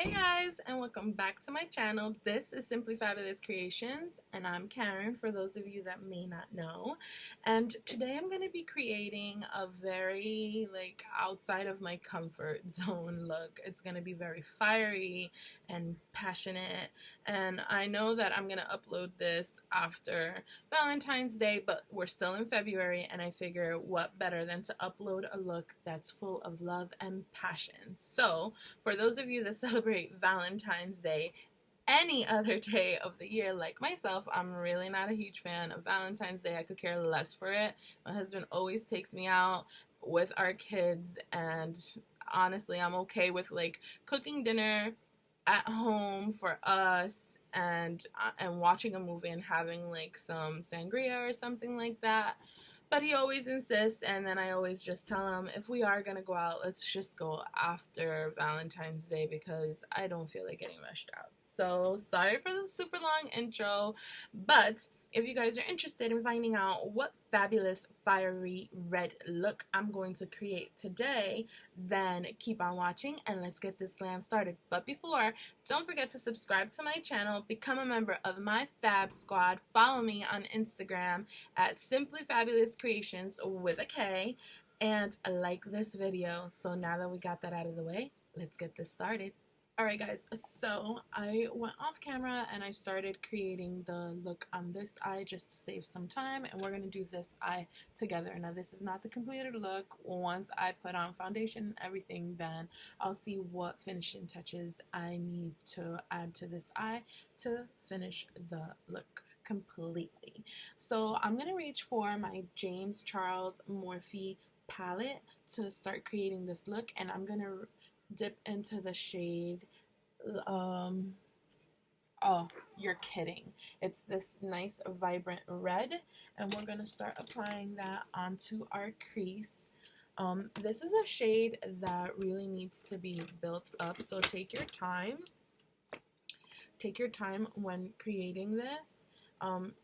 Hey guys, and welcome back to my channel. This is Simply Fabulous Creations, and I'm Karen, for those of you that may not know. And today I'm going to be creating a very outside of my comfort zone look. It's going to be very fiery and passionate, and I know that I'm going to upload this after Valentine's Day, but we're still in February, and I figure what better than to upload a look that's full of love and passion. So for those of you that celebrate Valentine's Day any other day of the year, like myself, I'm really not a huge fan of Valentine's Day. I could care less for it. My husband always takes me out with our kids, and honestly, I'm okay with cooking dinner at home for us and watching a movie and having some sangria or something like that. But he always insists, and then I always just tell him, if we are going to go out, let's just go after Valentine's Day because I don't feel like getting rushed out. So, sorry for the super long intro, but if you guys are interested in finding out what fabulous fiery red look I'm going to create today, then keep on watching and let's get this glam started. But before, don't forget to subscribe to my channel, become a member of my Fab Squad, follow me on Instagram at Simply Fabulous Creations with a K, and like this video. So now that we got that out of the way, let's get this started. Alright guys, so I went off camera and I started creating the look on this eye just to save some time, and we're going to do this eye together. Now this is not the completed look. Once I put on foundation and everything, then I'll see what finishing touches I need to add to this eye to finish the look completely. So I'm going to reach for my James Charles Morphe palette to start creating this look, and I'm going to dip into the shade oh, you're kidding, it's this nice vibrant red, and we're going to start applying that onto our crease. This is a shade that really needs to be built up, so take your time when creating this.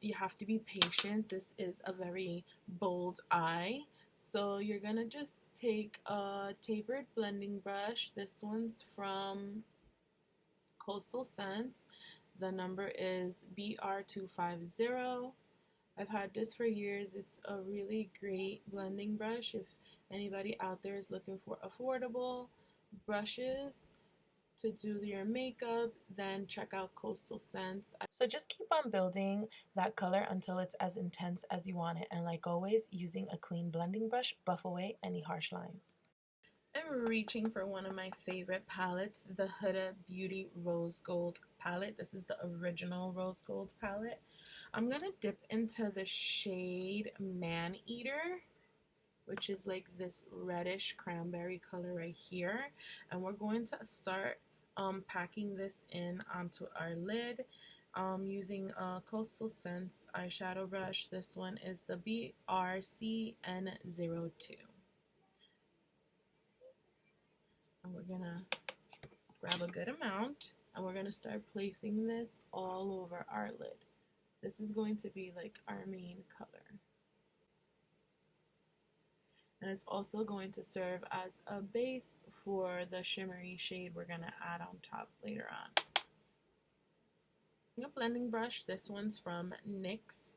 You have to be patient. This is a very bold eye, so you're gonna just take a tapered blending brush. This one's from Coastal Scents. The number is BR250. I've had this for years. It's a really great blending brush. If anybody out there is looking for affordable brushes to do your makeup, then check out Coastal Scents. So just keep on building that color until it's as intense as you want it, and like always, using a clean blending brush, buff away any harsh lines. I'm reaching for one of my favorite palettes, the Huda Beauty Rose Gold palette. This is the original Rose Gold palette. I'm gonna dip into the shade Man Eater, which is like this reddish cranberry color right here, and we're going to start packing this in onto our lid using a Coastal Scents eyeshadow brush. This one is the BRCN02, and we're gonna grab a good amount, and we're gonna start placing this all over our lid. This is going to be like our main color, and it's also going to serve as a base for the shimmery shade we're going to add on top later on. A blending brush, this one's from NYX.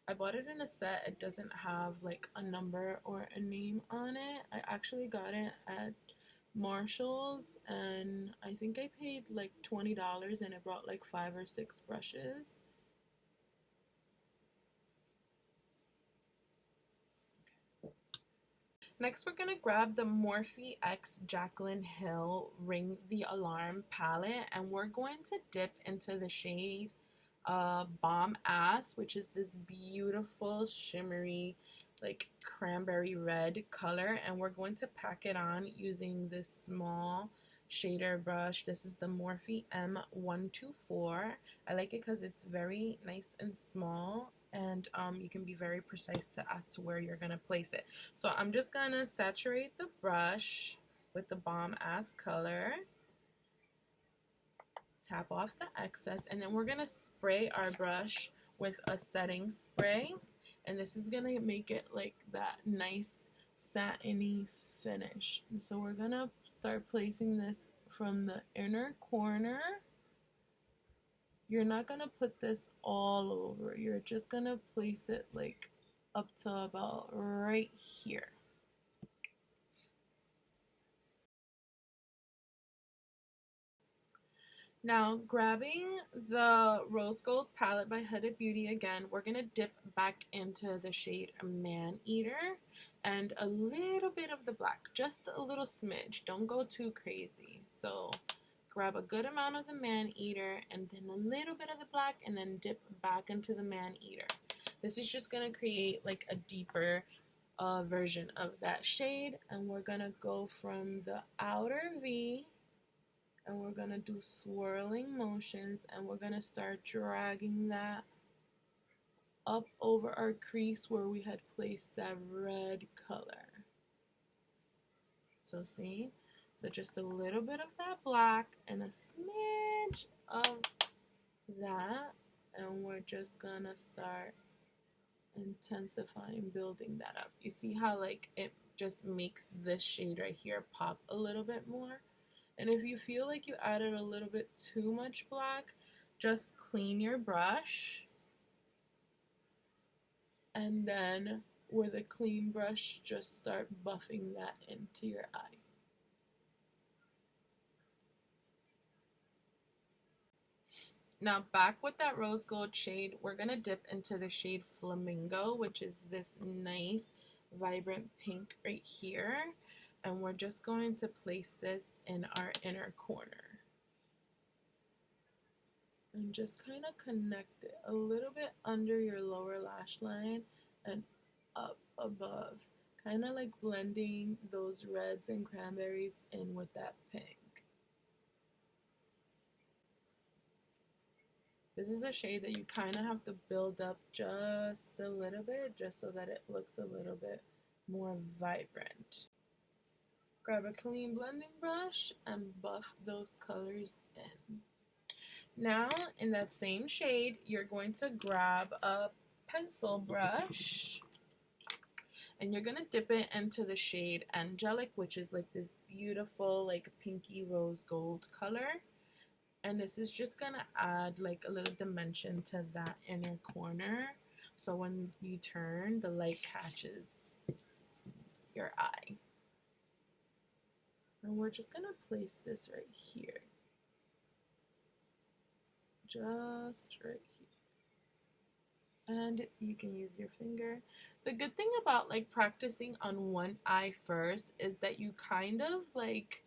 I bought it in a set. It doesn't have like a number or a name on it. I actually got it at Marshall's, and I think I paid like $20, and it brought like 5 or 6 brushes. Next, we're going to grab the Morphe X Jaclyn Hill Ring the Alarm palette, and we're going to dip into the shade Bomb Ass, which is this beautiful shimmery like cranberry red color, and we're going to pack it on using this small shader brush. This is the Morphe M124. I like it because it's very nice and small, and you can be very precise as to where you're going to place it. So I'm just going to saturate the brush with the Bomb Ass color, tap off the excess, and then we're going to spray our brush with a setting spray, and this is going to make it like that nice satiny finish. And so we're going to start placing this from the inner corner. You're not going to put this all over. You're just going to place it like up to about right here. Now, grabbing the Rose Gold palette by Huda Beauty again, we're going to dip back into the shade Man Eater and a little bit of the black, just a little smidge. Don't go too crazy. So grab a good amount of the Man Eater and then a little bit of the black and then dip back into the Man Eater. This is just going to create like a deeper version of that shade, and we're going to go from the outer V and we're going to do swirling motions and we're going to start dragging that up over our crease where we had placed that red color. So see? So just a little bit of that black and a smidge of that, and we're just going to start intensifying, building that up. You see how like it just makes this shade right here pop a little bit more? And if you feel like you added a little bit too much black, just clean your brush. And then with a clean brush, just start buffing that into your eye. Now back with that rose gold shade, we're going to dip into the shade Flamingo, which is this nice, vibrant pink right here. And we're just going to place this in our inner corner. And just kind of connect it a little bit under your lower lash line and up above. Kind of like blending those reds and cranberries in with that pink. This is a shade that you kind of have to build up just a little bit, just so that it looks a little bit more vibrant. Grab a clean blending brush and buff those colors in. Now, in that same shade, you're going to grab a pencil brush and you're going to dip it into the shade Angelic, which is like this beautiful, like pinky rose gold color. And this is just going to add like a little dimension to that inner corner. So when you turn, the light catches your eye. And we're just going to place this right here. Just right here. And you can use your finger. The good thing about like practicing on one eye first is that you kind of like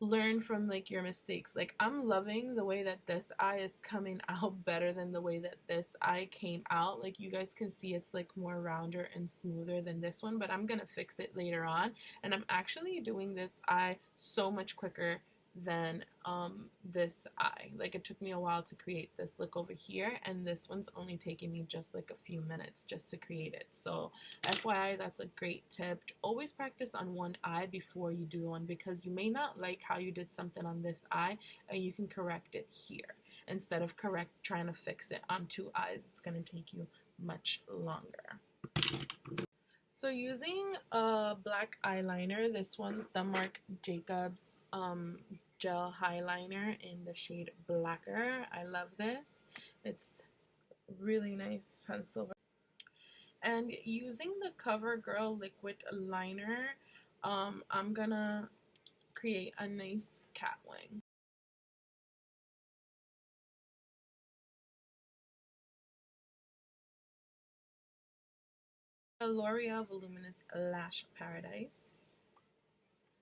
learn from like your mistakes. Like I'm loving the way that this eye is coming out better than the way that this eye came out. Like you guys can see it's like more rounder and smoother than this one, but I'm gonna fix it later on. And I'm actually doing this eye so much quicker than this eye. Like it took me a while to create this look over here, and this one's only taking me just like a few minutes just to create it. So FYI, that's a great tip. Always practice on one eye before you do one, because you may not like how you did something on this eye and you can correct it here instead of trying to fix it on two eyes. It's going to take you much longer. So using a black eyeliner, this one's the Marc Jacobs gel highliner in the shade Blacker. I love this. It's really nice pencil. And using the CoverGirl liquid liner, I'm gonna create a nice cat wing. The L'Oreal Voluminous Lash Paradise.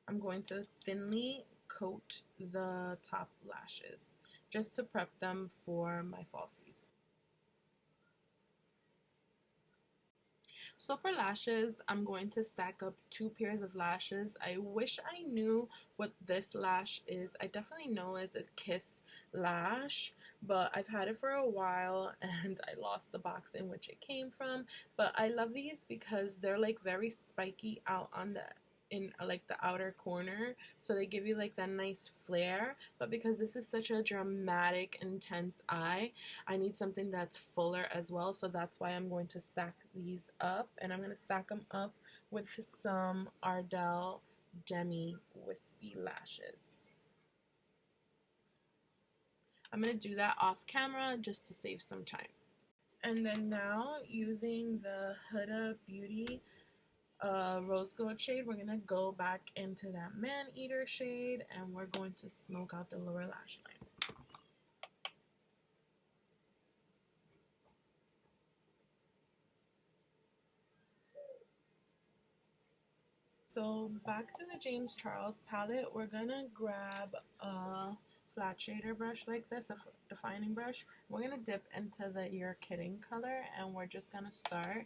I'm going to thinly coat the top lashes just to prep them for my falsies. So for lashes, I'm going to stack up 2 pairs of lashes. I wish I knew what this lash is. I definitely know it's a Kiss lash, but I've had it for a while and I lost the box in which it came from. But I love these because they're like very spiky out on the like the outer corner, so they give you like that nice flare. But because this is such a dramatic, intense eye, I need something that's fuller as well, so that's why I'm going to stack these up, and I'm going to stack them up with some Ardell Demi Wispy lashes. I'm going to do that off camera just to save some time. And then now, using the Huda Beauty rose gold shade, we're going to go back into that man eater shade, and we're going to smoke out the lower lash line. So back to the James Charles palette, we're going to grab a flat shader brush like this, a defining brush. We're going to dip into the You're Kidding color, and we're just going to start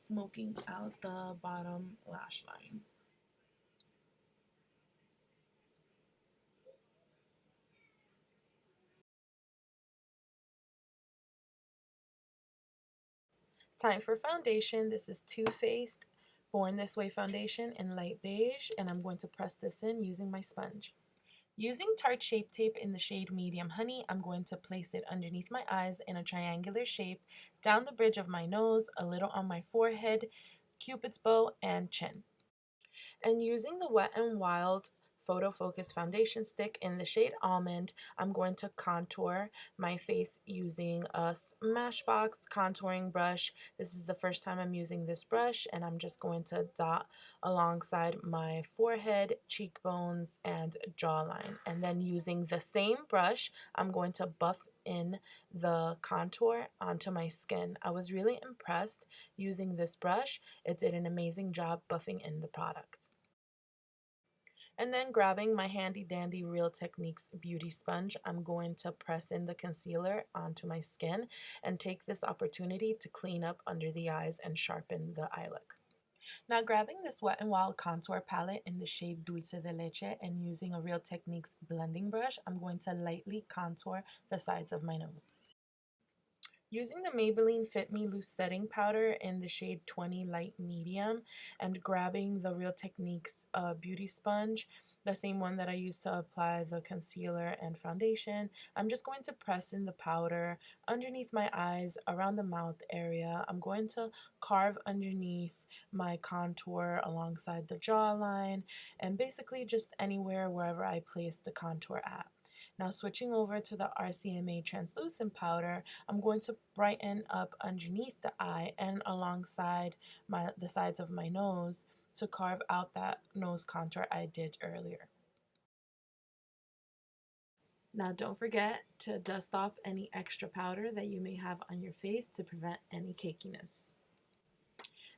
smoking out the bottom lash line. Time for foundation. This is Too Faced Born This Way foundation in light beige, and I'm going to press this in using my sponge. Using Tarte Shape Tape in the shade Medium Honey, I'm going to place it underneath my eyes in a triangular shape, down the bridge of my nose, a little on my forehead, Cupid's bow, and chin. And using the Wet n Wild Photo Focus foundation stick in the shade Almond, I'm going to contour my face using a Smashbox contouring brush. This is the first time I'm using this brush, and I'm just going to dot alongside my forehead, cheekbones, and jawline. And then using the same brush, I'm going to buff in the contour onto my skin. I was really impressed using this brush. It did an amazing job buffing in the product. And then grabbing my handy dandy Real Techniques beauty sponge, I'm going to press in the concealer onto my skin and take this opportunity to clean up under the eyes and sharpen the eye look. Now grabbing this Wet n Wild contour palette in the shade Dulce de Leche and using a Real Techniques blending brush, I'm going to lightly contour the sides of my nose. Using the Maybelline Fit Me Loose Setting Powder in the shade 20 Light Medium and grabbing the Real Techniques beauty sponge, the same one that I used to apply the concealer and foundation, I'm just going to press in the powder underneath my eyes, around the mouth area. I'm going to carve underneath my contour alongside the jawline and basically just anywhere wherever I place the contour at. Now switching over to the RCMA translucent powder, I'm going to brighten up underneath the eye and alongside the sides of my nose to carve out that nose contour I did earlier. Now don't forget to dust off any extra powder that you may have on your face to prevent any cakiness.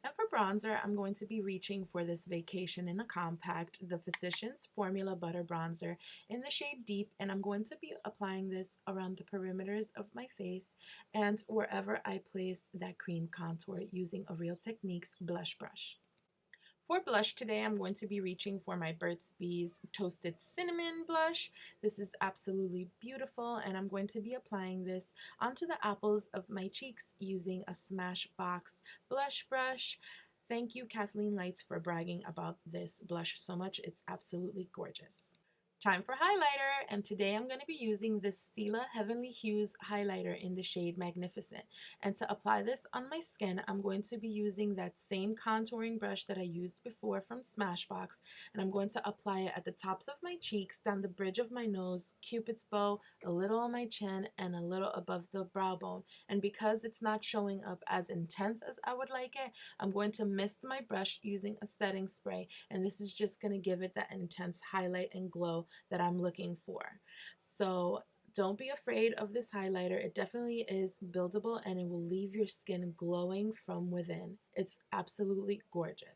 And for bronzer, I'm going to be reaching for this Vacation in a Compact, the Physicians Formula Butter Bronzer in the shade Deep, and I'm going to be applying this around the perimeters of my face and wherever I place that cream contour using a Real Techniques blush brush. For blush today, I'm going to be reaching for my Burt's Bees Toasted Cinnamon blush. This is absolutely beautiful, and I'm going to be applying this onto the apples of my cheeks using a Smashbox blush brush. Thank you, Kathleen Lights, for bragging about this blush so much. It's absolutely gorgeous. Time for highlighter, and today I'm going to be using this Stila Heavenly Hues highlighter in the shade Magnificent. And to apply this on my skin, I'm going to be using that same contouring brush that I used before from Smashbox, and I'm going to apply it at the tops of my cheeks, down the bridge of my nose, Cupid's bow, a little on my chin, and a little above the brow bone. And because it's not showing up as intense as I would like it, I'm going to mist my brush using a setting spray, and this is just going to give it that intense highlight and glow that I'm looking for. So don't be afraid of this highlighter. It definitely is buildable and it will leave your skin glowing from within. It's absolutely gorgeous.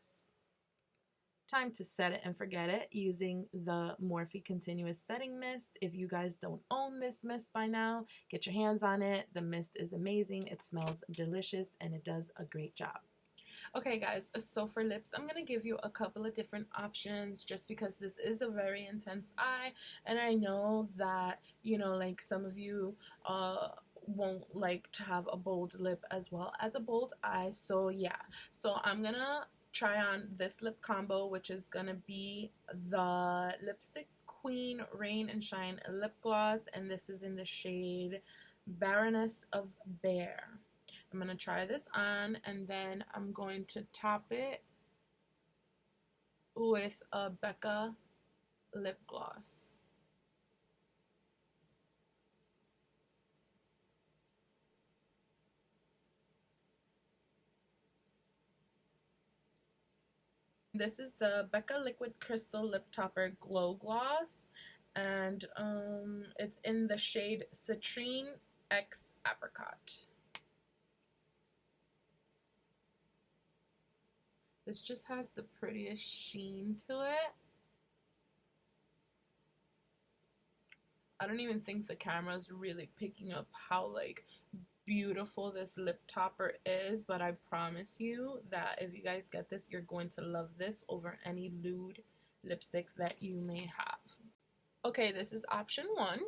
Time to set it and forget it using the Morphe Continuous Setting Mist. If you guys don't own this mist by now, get your hands on it. The mist is amazing. It smells delicious and it does a great job. Okay guys, so for lips, I'm going to give you a couple of different options just because this is a very intense eye, and I know that, you know, like some of you won't like to have a bold lip as well as a bold eye, so yeah. So I'm going to try on this lip combo, which is going to be the Lipstick Queen Rain and Shine Lip Gloss, and this is in the shade Baroness of Bear. I'm going to try this on, and then I'm going to top it with a Becca lip gloss. This is the Becca Liquid Crystal Lip Topper Glow Gloss, and it's in the shade Citrine X Apricot. This just has the prettiest sheen to it. I don't even think the camera is really picking up how like beautiful this lip topper is, but I promise you that if you guys get this, you're going to love this over any nude lipstick that you may have. Okay, this is option 1.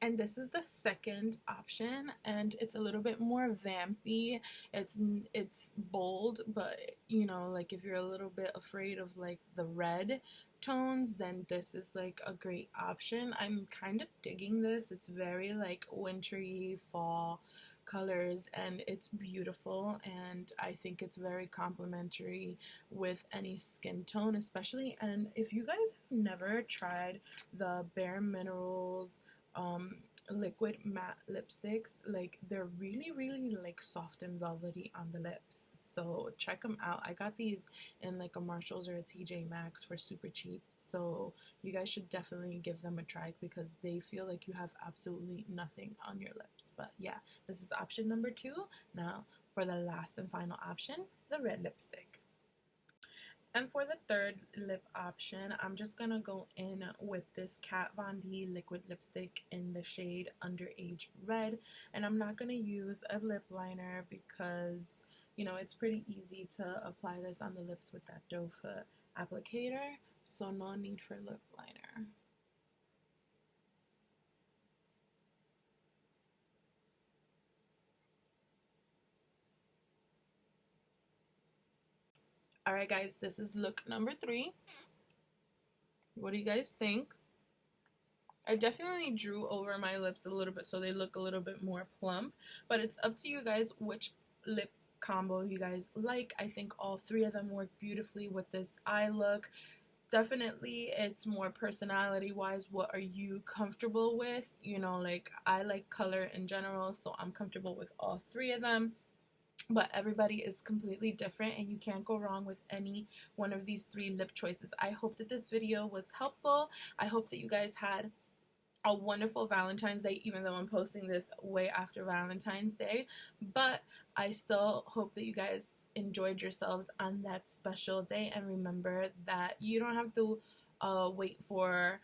And this is the second option, and it's a little bit more vampy. It's bold, but you know, like if you're a little bit afraid of like the red tones, then this is like a great option. I'm kind of digging this. It's very like wintry fall colors, and it's beautiful, and I think it's very complimentary with any skin tone especially. And if you guys have never tried the Bare Minerals liquid matte lipsticks, like they're really like soft and velvety on the lips, so check them out. I got these in like a Marshalls or a TJ Maxx for super cheap, so you guys should definitely give them a try because they feel like you have absolutely nothing on your lips. But yeah, this is option number 2. Now for the last and final option, the red lipstick. And for the third lip option, I'm just going to go in with this Kat Von D liquid lipstick in the shade Underage Red. And I'm not going to use a lip liner because, you know, it's pretty easy to apply this on the lips with that doe foot applicator. So no need for lip liner. Alright guys, this is look number 3. What do you guys think? I definitely drew over my lips a little bit so they look a little bit more plump, but it's up to you guys which lip combo you guys like. I think all 3 of them work beautifully with this eye look. Definitely it's more personality wise, what are you comfortable with? You know, like I like color in general, so I'm comfortable with all 3 of them. But everybody is completely different, and you can't go wrong with any one of these 3 lip choices. I hope that this video was helpful. I hope that you guys had a wonderful Valentine's Day, even though I'm posting this way after Valentine's Day. But I still hope that you guys enjoyed yourselves on that special day. And remember that you don't have to wait for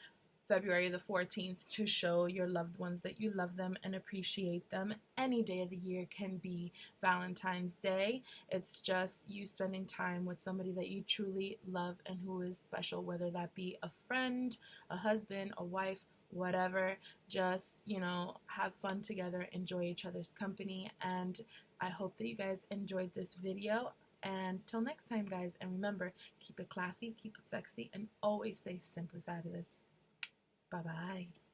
February the 14th to show your loved ones that you love them and appreciate them. Any day of the year can be Valentine's Day. It's just you spending time with somebody that you truly love and who is special, whether that be a friend, a husband, a wife, whatever. Just, you know, have fun together, enjoy each other's company, and I hope that you guys enjoyed this video. And till next time, guys, and remember, keep it classy, keep it sexy, and always stay simply fabulous. Bye-bye.